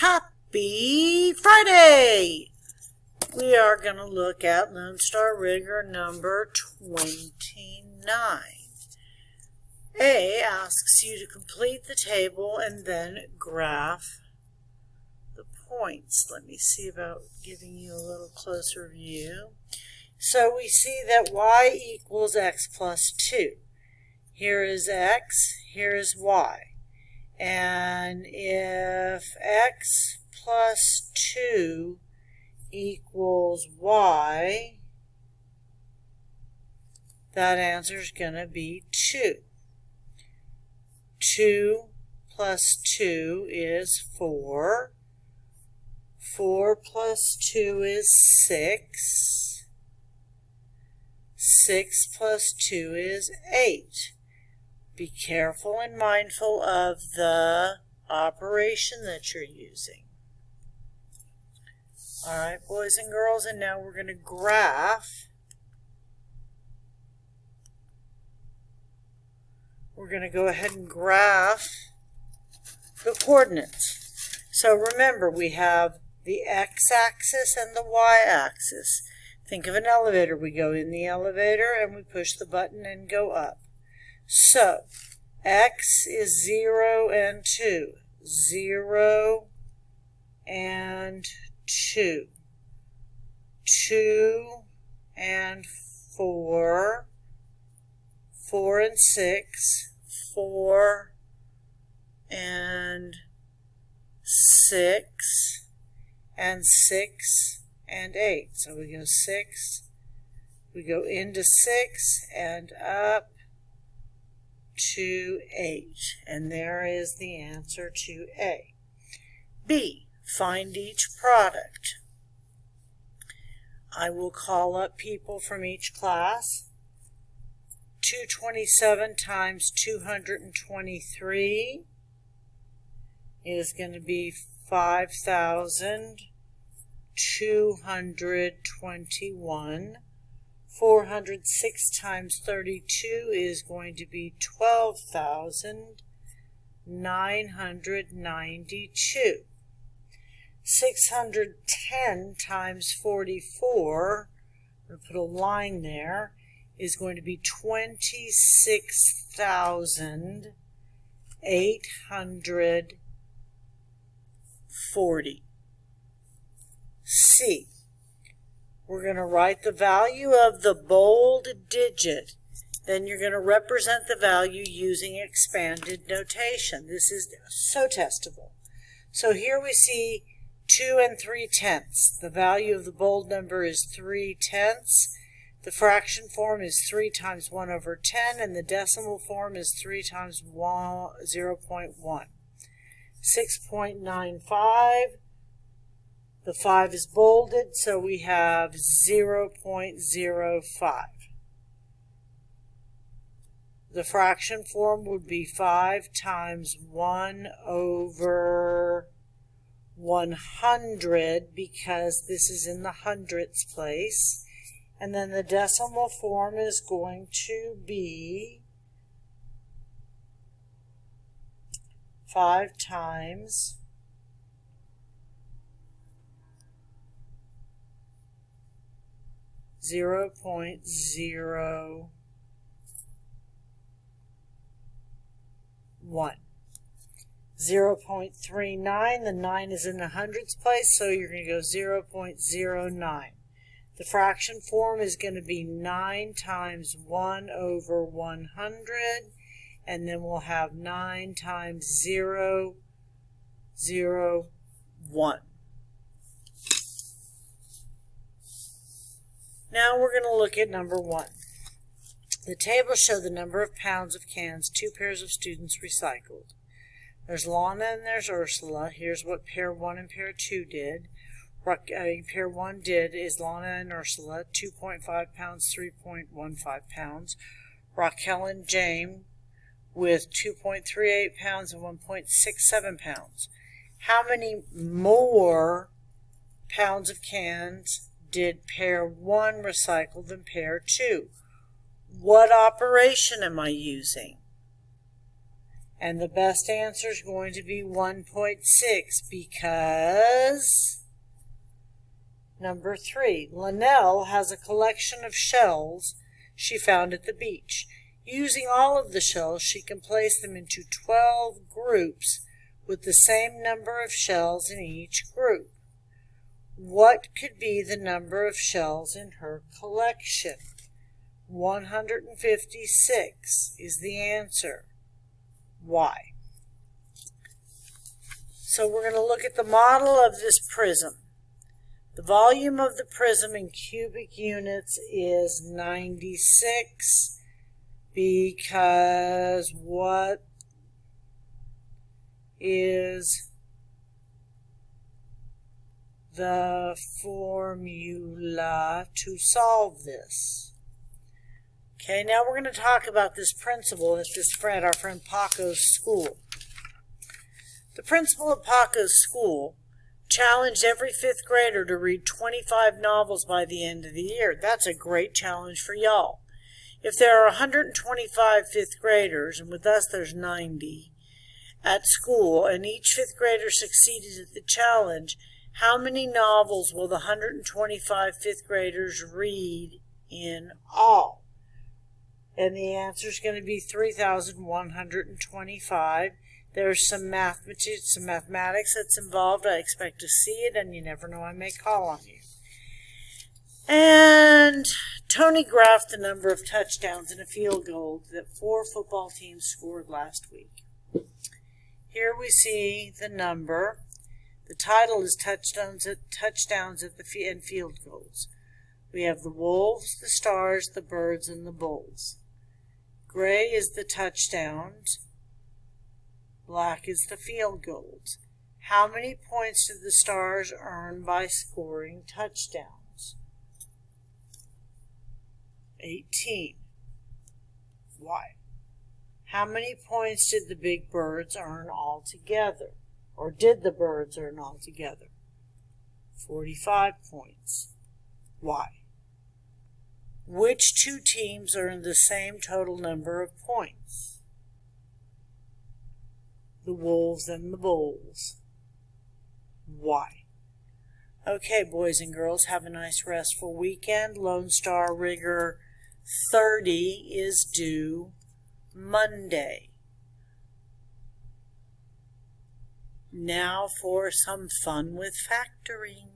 Happy Friday! We are going to look at Lone Star Rigger number 29. A asks you to complete the table and then graph the points. Let me see about giving you a little closer view. So we see that y equals x plus 2. Here is x, here is y. And if x plus 2 equals y, that answer is going to be 2. 2 plus 2 is 4. 4 plus 2 is 6. 6 plus 2 is 8. Be careful and mindful of the operation that you're using. All right, boys and girls, and now we're going to graph. We're going to go ahead and graph the coordinates. So remember, we have the x-axis and the y-axis. Think of an elevator. We go in the elevator and we push the button and go up. So, x is 0 and 2. 0 and 2. 2 and 4. 4 and 6. 4 and 6. And 6 and 8. So we go 6. We go into 6 and up to 8, and there is the answer to A. B, find each product. I will call up people from each class. 227 times 223 is going to be 5,221. 406 times 32 is going to be 12,992. 610 times 44, I'm going to put a line there, is going to be 26,840. C. We're going to write the value of the bold digit. Then you're going to represent the value using expanded notation. This is so testable. So here we see 2 3/10. The value of the bold number is 3/10. The fraction form is 3 times 1 over 10, and the decimal form is 3 times 0.1. 6.95. The 5 is bolded, so we have 0.05. The fraction form would be 5 times 1 over 100, because this is in the hundredths place. And then the decimal form is going to be 5 times 0.01. 0.39, the 9 is in the hundredths place, so you're going to go 0.09. The fraction form is going to be 9 times 1 over 100, and then we'll have 9 times 0.001. Now we're going to look at number 1. The tables show the number of pounds of cans 2 pairs of students recycled. There's Lana and there's Ursula. Here's what pair 1 and pair 2 did. Pair 1 did is Lana and Ursula, 2.5 pounds, 3.15 pounds. Raquel and James with 2.38 pounds and 1.67 pounds. How many more pounds of cans did pair 1 recycle than pair 2? What operation am I using? And the best answer is going to be 1.6 because number 3, Linnell has a collection of shells she found at the beach. Using all of the shells, she can place them into 12 groups with the same number of shells in each group. What could be the number of shells in her collection? 156 is the answer. Why? So we're going to look at the model of this prism. The volume of the prism in cubic units is 96 because what is the formula to solve this? Okay, now we're going to talk about this principal at our friend Paco's school. The principal at Paco's school challenged every 5th grader to read 25 novels by the end of the year. That's a great challenge for y'all. If there are 125 5th graders, and with us there's 90 at school, and each 5th grader succeeded at the challenge, how many novels will the 125 5th graders read in all? And the answer is going to be 3,125. There's some mathematics that's involved. I expect to see it, and you never know, I may call on you. And Tony graphed the number of touchdowns and a field goal that 4 football teams scored last week. Here we see the number. The title is touchdowns and field goals. We have the Wolves, the Stars, the Birds, and the Bulls. Gray is the touchdowns. Black is the field goals. How many points did the Stars earn by scoring touchdowns? 18. Why? How many points did the Big Birds earn altogether? Or did the Birds earn altogether? 45 points. Why? Which 2 teams earned the same total number of points? The Wolves and the Bulls. Why? Okay, boys and girls, have a nice restful weekend. Lone Star Rigger 30 is due Monday. Now for some fun with factoring.